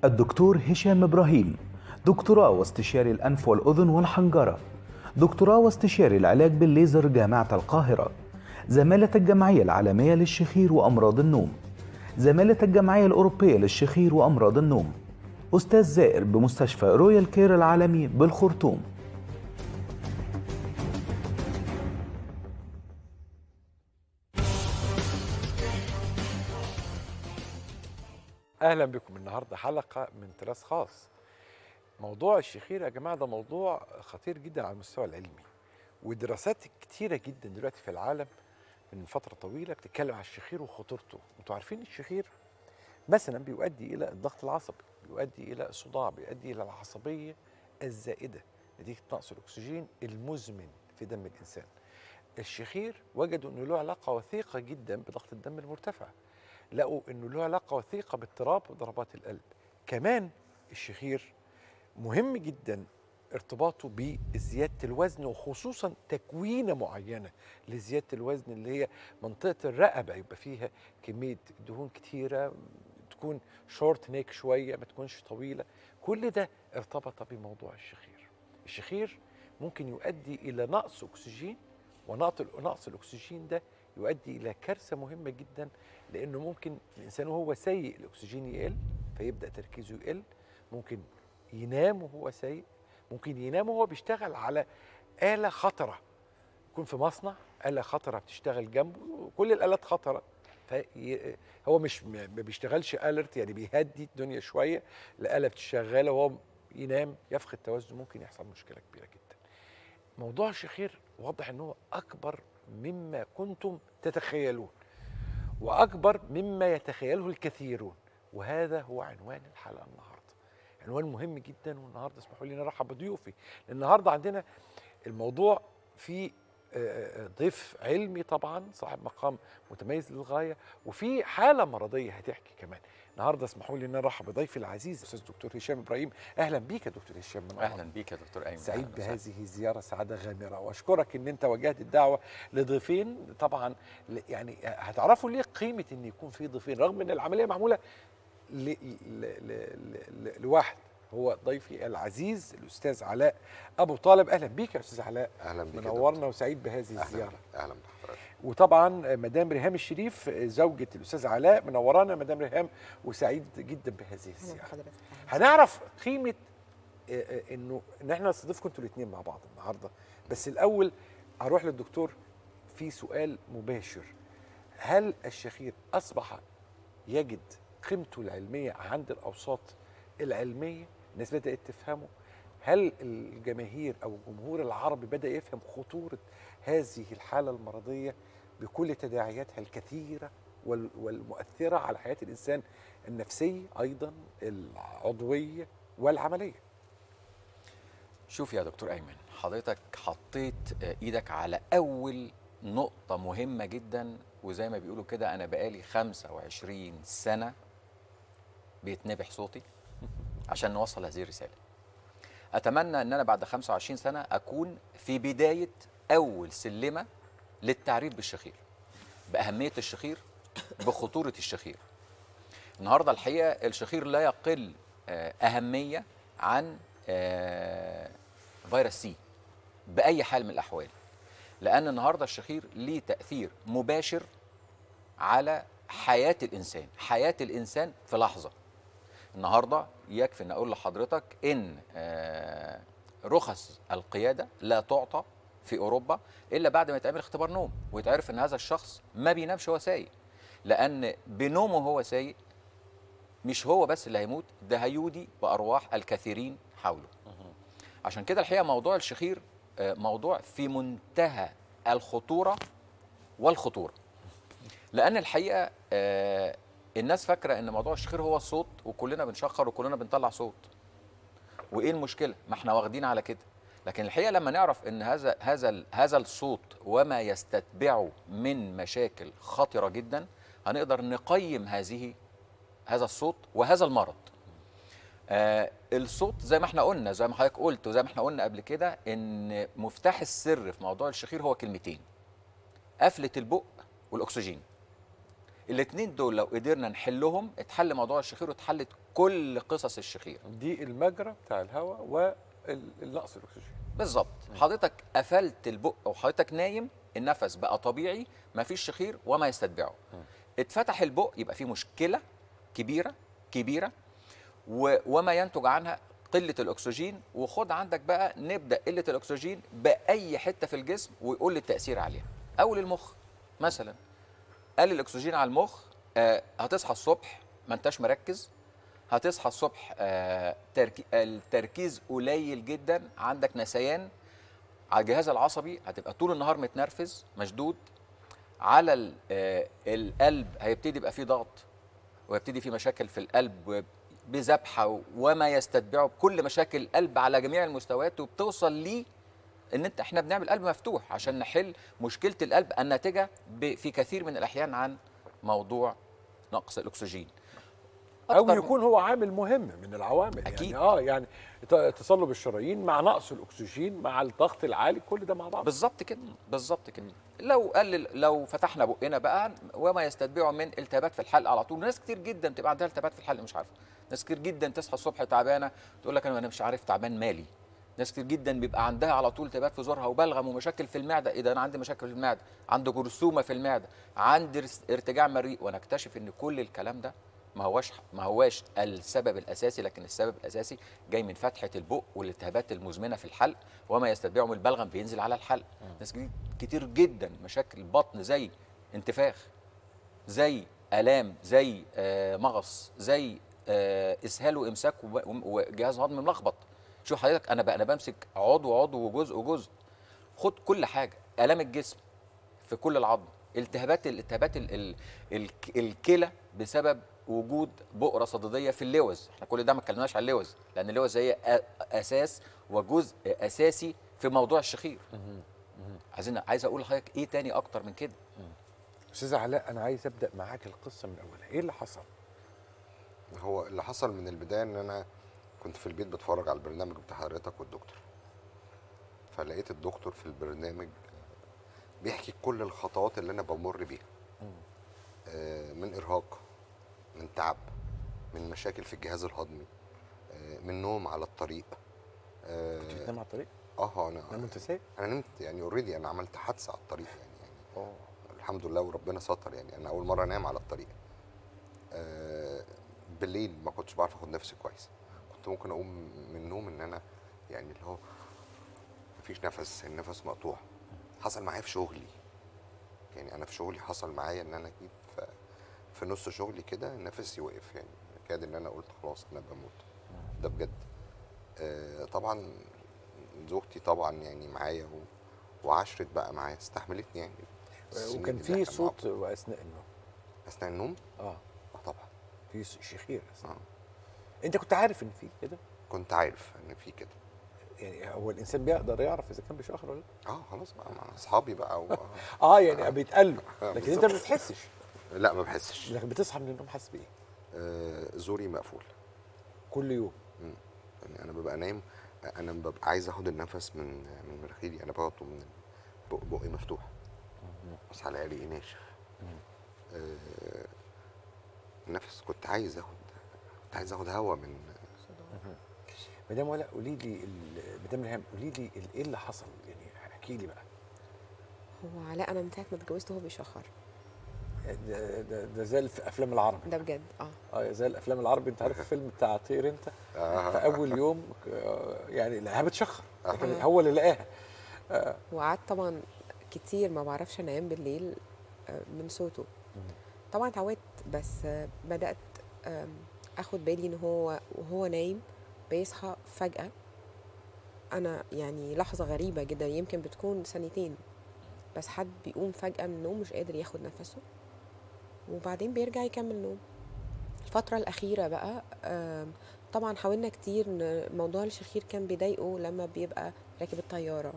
الدكتور هشام إبراهيم، دكتوراه واستشاري الأنف والأذن والحنجرة، دكتوراه واستشاري العلاج بالليزر جامعة القاهرة، زمالة الجمعية العالمية للشخير وأمراض النوم، زمالة الجمعية الأوروبية للشخير وأمراض النوم، أستاذ زائر بمستشفى رويال كير العالمي بالخرطوم. اهلا بكم. النهارده حلقه من طراز خاص. موضوع الشخير يا جماعه ده موضوع خطير جدا على المستوى العلمي، ودراسات كتيره جدا دلوقتي في العالم من فتره طويله بتتكلم على الشخير وخطورته. انتوا عارفين الشخير مثلا بيؤدي الى الضغط العصبي، بيؤدي الى الصداع، بيؤدي الى العصبيه الزائده نتيجه نقص الاكسجين المزمن في دم الانسان. الشخير وجدوا انه له علاقه وثيقه جدا بضغط الدم المرتفع، لقوا انه له علاقه وثيقه باضطراب ضربات القلب. كمان الشخير مهم جدا ارتباطه بزياده الوزن، وخصوصا تكوينه معينه لزياده الوزن اللي هي منطقه الرقبه، يبقى فيها كميه دهون كتيره، تكون شورت نيك شويه، ما تكونش طويله. كل ده ارتبط بموضوع الشخير. الشخير ممكن يؤدي الى نقص اكسجين، ونقص الاكسجين ده يؤدي الى كارثه مهمه جدا، لانه ممكن الانسان وهو سايق الاكسجين يقل فيبدا تركيزه يقل، ممكن ينام وهو سايق، ممكن ينام وهو بيشتغل على آلة خطرة، يكون في مصنع آلة خطرة بتشتغل جنبه، كل الآلات خطرة، هو مش ما بيشتغلش الرت، يعني بيهدي الدنيا شويه، الآلة بتشتغل وهو ينام يفقد توازن، ممكن يحصل مشكله كبيره جدا. موضوع الشخير واضح ان هو اكبر مما كنتم تتخيلون، واكبر مما يتخيله الكثيرون، وهذا هو عنوان الحلقه النهارده. عنوان مهم جدا، والنهارده اسمحوا لي نرحب بضيوفي. النهارده عندنا الموضوع في ضيف علمي طبعا، صاحب مقام متميز للغايه، وفي حاله مرضيه هتحكي كمان. النهارده اسمحوا لي ان نرحب بضيفي العزيز الاستاذ دكتور هشام ابراهيم. اهلا بيك يا دكتور هشام. اهلا بيك يا دكتور ايمن. سعيد بهذه الزياره سعاده غامره، واشكرك ان انت وجهت الدعوه لضيفين. طبعا يعني هتعرفوا ليه قيمه ان يكون في ضيفين، رغم ان العمليه معموله لواحد. هو ضيفي العزيز الاستاذ علاء ابو طالب. اهلا بيك يا استاذ علاء. اهلا بيك، منورنا وسعيد بهذه الزياره. اهلا بحضرتك. وطبعا مدام ريهام الشريف زوجة الاستاذ علاء، منورانا مدام ريهام، وسعيد جدا بهذه الزياره. هنعرف قيمه ان احنا نستضيفكم انتوا الاثنين مع بعض النهارده. بس الاول هروح للدكتور في سؤال مباشر. هل الشخير اصبح يجد قيمته العلميه عند الاوساط العلميه؟ الناس بدات تفهمه؟ هل الجماهير او الجمهور العربي بدا يفهم خطوره هذه الحاله المرضيه بكل تداعياتها الكثيره والمؤثره على حياه الانسان، النفسيه ايضا، العضويه والعمليه؟ شوف يا دكتور ايمن، حضرتك حطيت ايدك على اول نقطه مهمه جدا، وزي ما بيقولوا كده انا بقالي 25 سنه بيتنبح صوتي عشان نوصل هذه الرساله. اتمنى ان انا بعد 25 سنه اكون في بدايه اول سلمه للتعريف بالشخير، باهميه الشخير، بخطوره الشخير. النهارده الحقيقه الشخير لا يقل اهميه عن فيروس سي باي حال من الاحوال، لان النهارده الشخير ليه تاثير مباشر على حياه الانسان، حياه الانسان في لحظه. النهارده يكفي ان اقول لحضرتك ان رخص القياده لا تعطى في اوروبا الا بعد ما يتعمل اختبار نوم، ويتعرف ان هذا الشخص ما بينامش وهو سايق، لان بنومه وهو سايق مش هو بس اللي هيموت، ده هيودي بارواح الكثيرين حوله. عشان كده الحقيقه موضوع الشخير موضوع في منتهى الخطوره والخطوره، لان الحقيقه الناس فاكره ان موضوع الشخير هو الصوت، وكلنا بنشخر وكلنا بنطلع صوت، وايه المشكله؟ ما احنا واخدين على كده. لكن الحقيقه لما نعرف ان هذا الصوت وما يستتبعه من مشاكل خطره جدا، هنقدر نقيم هذا الصوت وهذا المرض. الصوت زي ما احنا قلنا، زي ما حضرتك قلت وزي ما احنا قلنا قبل كده، ان مفتاح السر في موضوع الشخير هو كلمتين: قفله البق والاكسجين. الاثنين دول لو قدرنا نحلهم اتحل موضوع الشخير، واتحلت كل قصص الشخير. دي المجرى بتاع الهواء والنقص الاكسجين. بالظبط. حضرتك قفلت البق وحضرتك نايم، النفس بقى طبيعي، ما فيش شخير وما يستتبعه. اتفتح البق يبقى في مشكله كبيره كبيره، وما ينتج عنها قله الاكسجين. وخد عندك بقى نبدا قله الاكسجين باي حته في الجسم ويقول لي التاثير عليها. اول المخ مثلا، قلل الاكسجين على المخ، هتصحى الصبح ما انتش مركز، هتصحى الصبح التركيز قليل جدا، عندك نسيان، على الجهاز العصبي هتبقى طول النهار متنرفز مشدود، على القلب هيبتدي يبقى فيه ضغط، ويبتدي في مشاكل في القلب بذبحه وما يستتبعه بكل مشاكل القلب على جميع المستويات، وبتوصل ليه ان احنا بنعمل قلب مفتوح عشان نحل مشكله القلب الناتجه في كثير من الاحيان عن موضوع نقص الاكسجين. او يكون هو عامل مهم من العوامل. أكيد. يعني تصلب الشرايين مع نقص الاكسجين مع الضغط العالي، كل ده مع بعض. بالظبط كده، بالظبط كده. لو فتحنا بقنا بقى وما يستتبعه من التهابات في الحلق على طول. ناس كتير جدا بتبقى عندها التهابات في الحلق مش عارفه. ناس كتير جدا تصحى الصبح تعبانه تقول لك انا مش عارف تعبان مالي. ناس كتير جدا بيبقى عندها على طول التهابات في زورها وبلغم ومشاكل في المعده. ايه ده، انا عندي مشاكل في المعده، عندي جرثومه في المعده، عندي ارتجاع مريء. وانا اكتشف ان كل الكلام ده ما هواش السبب الاساسي، لكن السبب الاساسي جاي من فتحه البق والالتهابات المزمنه في الحلق، وما يستتبعه من البلغم بينزل على الحلق. ناس كتير جدا مشاكل بطن، زي انتفاخ، زي الام، زي مغص، زي اسهال وامساك وجهاز هضمي ملخبط. شوف حضرتك، انا بمسك عضو وجزء. خد كل حاجه، الام الجسم في كل العظم، التهابات الكلى بسبب وجود بؤره صديديه في اللوز. احنا كل ده ما اتكلمناش على اللوز، لان اللوز هي اساس وجزء اساسي في موضوع الشخير. عايز اقول لحضرتك ايه تاني اكتر من كده. استاذ علاء، انا عايز ابدا معاك القصه من اولها. ايه اللي حصل؟ هو اللي حصل من البدايه ان انا كنت في البيت بتفرج على البرنامج بتاع حضرتك والدكتور، فلقيت الدكتور في البرنامج بيحكي كل الخطوات اللي انا بمر بيها، من ارهاق، من تعب، من مشاكل في الجهاز الهضمي، من نوم على الطريق. كنت بتنام على الطريق؟ انا نمت سايق؟ انا نمت يعني اوريدي، انا عملت حادثه على الطريق يعني الحمد لله وربنا ستر. يعني انا اول مره انام على الطريق. بالليل ما كنتش بعرف اخد نفسي كويس، كنت ممكن اقوم من النوم ان انا يعني اللي هو مفيش نفس، النفس مقطوع. حصل معايا في شغلي، يعني انا في شغلي حصل معايا ان انا جيت في نص شغلي كده نفسي وقف، يعني كاد ان انا قلت خلاص انا بموت. ده بجد. طبعا زوجتي طبعا يعني معايا وعشرت بقى معايا، استحملتني يعني. وكان في صوت واثناء النوم؟ اثناء النوم؟ طبعا في شخير اثناء. انت كنت عارف ان في كده؟ كنت عارف ان في كده. يعني هو الانسان بيقدر يعرف اذا كان بيشخر ولا لا؟ خلاص بقى مع اصحابي بقى يعني بيتقال له، لكن انت ما بتحسش؟ لا ما بحسش. لكن بتصحى من النوم حاسس بايه؟ زوري مقفول كل يوم. يعني انا ببقى نايم، انا ببقى عايز اخد النفس من مناخيري، انا باخده من بقي مفتوح بس على عرقي ناشف. النفس كنت عايز اخد هوا من مدام ولاء. قولي لي مدام ريهام، قولي لي ايه اللي حصل، يعني احكي لي بقى. هو علاء انا من ساعه ما اتجوزت هو بيشخر. ده زي الافلام العربي ده بجد. زي الافلام العربي. انت عارف الفيلم بتاع طير انت؟ في اول يوم يعني لقاها بتشخر، لكن هو اللي لقاها. وقعدت طبعا كتير ما بعرفش انام بالليل من صوته. طبعا اتعودت، بس بدات اخد بالي ان هو وهو نايم بيصحى فجاه. انا يعني لحظه غريبه جدا، يمكن بتكون ثانيتين، بس حد بيقوم فجاه من النوم مش قادر ياخد نفسه، وبعدين بيرجع يكمل نوم. الفتره الاخيره بقى طبعا حاولنا كتير، ان موضوع الشخير كان بيضايقه لما بيبقى راكب الطياره،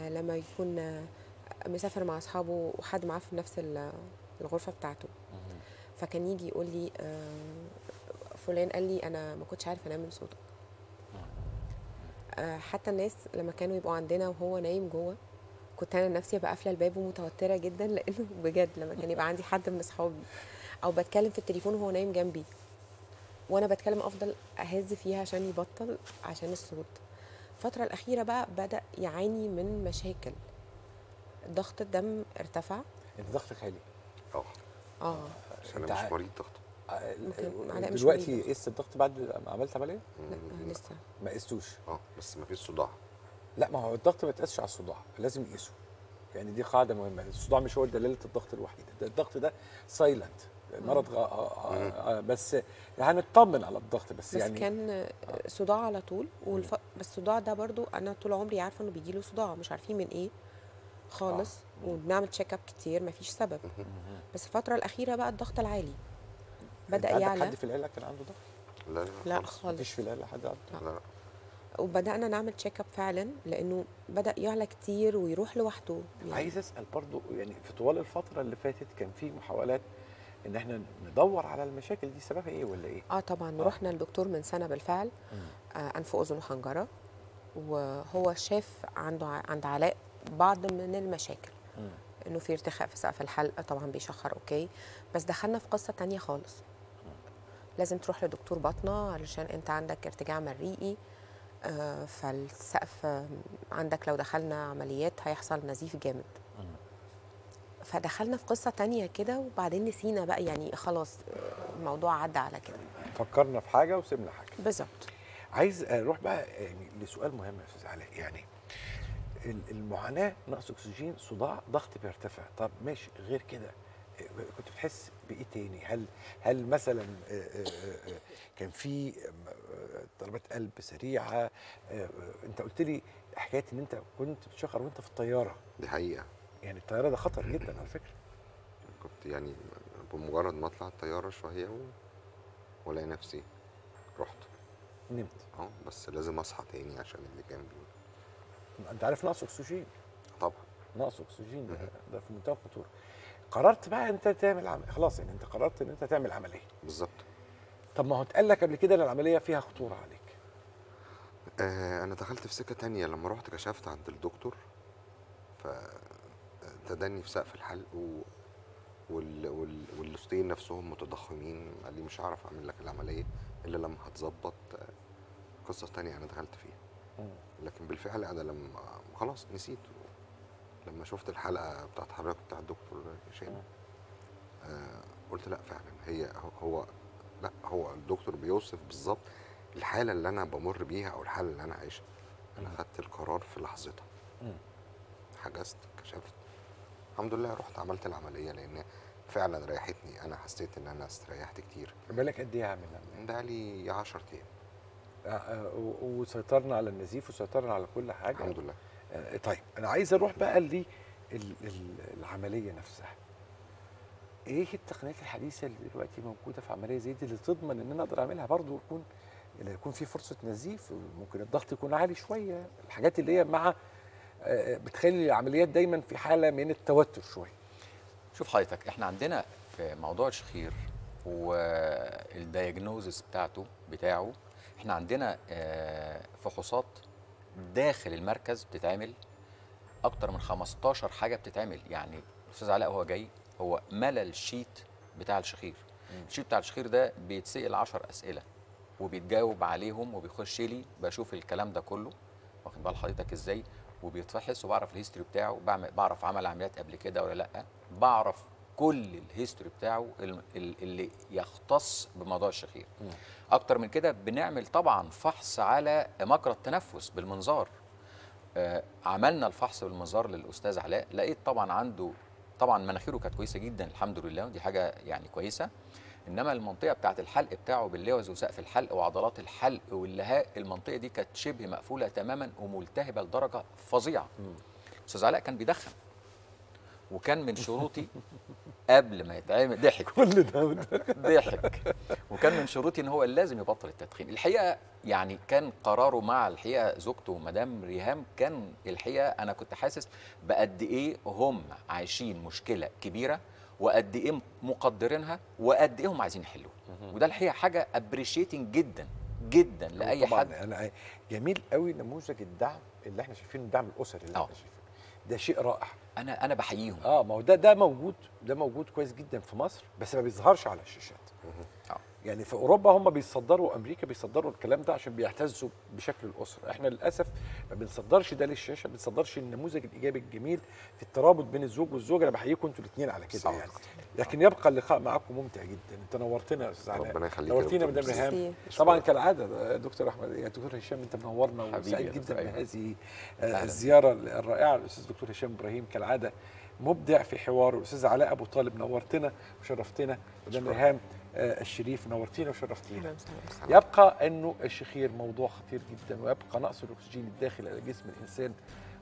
لما يكون مسافر مع اصحابه وحد معاه في نفس الغرفه بتاعته، فكان يجي يقول لي فلان قال لي انا ما كنتش عارف انام من صوتك. حتى الناس لما كانوا يبقوا عندنا وهو نايم جوه، كنت انا نفسي ابقى قافله الباب ومتوتره جدا، لانه بجد لما كان يبقى عندي حد من اصحابي او بتكلم في التليفون وهو نايم جنبي، وانا بتكلم افضل اهز فيها عشان يبطل، عشان الصوت. الفتره الاخيره بقى بدا يعاني من مشاكل، ضغط الدم ارتفع. انت ضغطك عالي. اه بس انا أنت مش مريض ضغط. ممكن علاء مش دلوقتي مريض. قست الضغط بعد ما عملت عمليه؟ لا لسه. ما قستوش. بس ما فيش صداع. لا، ما هو الضغط ما يتقاسش على الصداع، لازم يقيسه. يعني دي قاعده مهمه، الصداع مش هو دلاله الضغط الوحيده، الضغط ده سايلنت، مرض بس هنطمن على الضغط بس يعني. كان صداع على طول بس الصداع ده برضو انا طول عمري عارفه انه بيجي له صداع، مش عارفين من ايه خالص. وبنعمل تشيك اب كتير مفيش سبب. بس الفتره الاخيره بقى الضغط العالي بدا عندك يعلى. حد في العيله كان عنده ضغط؟ لا خالص. مفيش في العيله حد عنده؟ لا. وبدانا نعمل تشيك اب فعلا، لانه بدا يعلى كتير ويروح لوحده يعني. عايز اسال برضو، يعني في طوال الفتره اللي فاتت كان في محاولات ان احنا ندور على المشاكل دي سببها ايه ولا ايه؟ طبعا رحنا للدكتور من سنه بالفعل، انف واذن وحنجره، وهو شاف عند علاء بعض من المشاكل. انه في ارتخاء في سقف الحلق، طبعا بيشخر اوكي، بس دخلنا في قصه تانية خالص. لازم تروح لدكتور باطنه علشان انت عندك ارتجاع مريئي، فالسقف عندك لو دخلنا عمليات هيحصل نزيف جامد. فدخلنا في قصه تانية كده، وبعدين نسينا بقى يعني خلاص الموضوع عدى على كده. فكرنا في حاجه وسيبنا حاجه. بالظبط. عايز اروح بقى يعني لسؤال مهم يا استاذ علاء، يعني المعاناه، نقص اكسجين، صداع، ضغط بيرتفع، طب ماشي، غير كده كنت بتحس بايه تاني؟ هل مثلا كان في ضربات قلب سريعه؟ انت قلت لي حكايه ان انت كنت بتشخر وانت في الطياره. دي حقيقه. يعني الطياره ده خطر جدا على فكره. كنت يعني بمجرد ما اطلع الطياره شويه والاقي نفسي رحت نمت. بس لازم اصحى تاني عشان اللي جنبي. انت عارف نقص اكسجين؟ طبعا نقص اكسجين ده في منتهى الخطوره. قررت بقى انت تعمل خلاص، يعني انت قررت ان انت تعمل عمليه. بالظبط. طب ما هو اتقال لك قبل كده ان العمليه فيها خطوره عليك. انا دخلت في سكه تانية لما رحت كشفت عند الدكتور، فتدني في سقف الحلق واللوستين نفسهم متضخمين. قال لي مش هعرف اعمل لك العمليه الا لما هتظبط قصه تانية انا دخلت فيها. لكن بالفعل انا لما خلاص نسيت، لما شفت الحلقه بتاعت حضرتك بتاع الدكتور هشام قلت لا فعلا هو الدكتور بيوصف بالظبط الحاله اللي انا بمر بيها او الحاله اللي انا عايشها. انا خدت القرار في لحظتها. حجزت، كشفت، الحمد لله، رحت عملت العمليه لان فعلا ريحتني. انا حسيت ان انا استريحت كتير. بالك قد ايه عامل العمليه؟ ده لي 10 ايام. وسيطرنا على النزيف وسيطرنا على كل حاجه الحمد لله. طيب انا عايز اروح بقى العمليه نفسها. ايه التقنيات الحديثه اللي دلوقتي موجوده في عمليه زي دي اللي تضمن ان انا اقدر اعملها برضه يكون في فرصه نزيف، ممكن الضغط يكون عالي شويه، الحاجات اللي هي مع بتخلي العمليات دايما في حاله من التوتر شويه. شوف حضرتك، احنا عندنا في موضوع الشخير والدياجنوزس بتاعه احنا عندنا فحوصات داخل المركز بتتعمل اكتر من 15 حاجه بتتعمل. يعني الاستاذ علاء هو جاي هو ملى الشيت بتاع الشخير. الشيت بتاع الشخير ده بيتسأل 10 اسئله وبيتجاوب عليهم وبيخش لي بشوف الكلام ده كله، واخد بال حضرتك ازاي، وبيتفحص وبعرف الهيستوري بتاعه، بعرف عمل عمليات قبل كده ولا لا، بعرف كل الهيستوري بتاعه اللي يختص بموضوع الشخير. اكتر من كده بنعمل طبعا فحص على مجرى التنفس بالمنظار. عملنا الفحص بالمنظار للاستاذ علاء، لقيت طبعا عنده مناخيره كانت كويسه جدا الحمد لله، ودي حاجه يعني كويسه. انما المنطقه بتاعه الحلق بتاعه باللوز وسقف الحلق وعضلات الحلق واللهاء، المنطقه دي كانت شبه مقفوله تماما وملتهبه لدرجه فظيعه. استاذ علاء كان بيدخن، وكان من شروطي قبل ما يتعمل ضحك كل ده ضحك، وكان من شروطي ان هو لازم يبطل التدخين. الحقيقه يعني كان قراره مع الحقيقه زوجته مدام ريهام، كان الحقيقه انا كنت حاسس بقد ايه هم عايشين مشكله كبيره وقد ايه مقدرينها وقد ايه هم عايزين يحلوها. وده الحقيقه حاجه ابريشيتنج جدا جدا لاي حد. انا جميل قوي نموذج الدعم اللي احنا شايفينه، الدعم الاسري اللي احنا شايفينه ده شيء رائع. انا بحييهم. ما هو ده موجود كويس جدا في مصر، بس ما بيظهرش على الشاشات. يعني في اوروبا هم بيصدروا، امريكا بيصدروا الكلام ده عشان بيعتزوا بشكل الاسره. احنا للاسف ما بنصدرش ده للشاشه، ما بنصدرش النموذج الايجابي الجميل في الترابط بين الزوج والزوجه. انا بحييكم انتوا الاثنين على كده يعني. لكن يبقى اللقاء معاكم ممتع جدا. انت نورتنا يا استاذ علاء. ربنا يخليك. نورتينا مدام ريهام. طبعا كالعاده دكتور احمد، يا دكتور هشام انت منورنا وسعيد جدا بهذه الزياره الرائعه. الاستاذ دكتور هشام ابراهيم كالعاده مبدع في حواره. الاستاذ علاء ابو طالب نورتنا وشرفتنا. مدام ريهام الشريف نورتينا وشرفتينا. يبقى انه الشخير موضوع خطير جدا، ويبقى نقص الاكسجين الداخل على جسم الانسان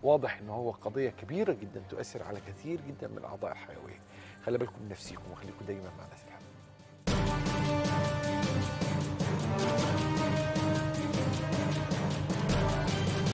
واضح ان هو قضيه كبيره جدا تؤثر على كثير جدا من الاعضاء الحيويه. خلي بالكم من نفسيكم وخليكم دايما مع ناس الحيوية.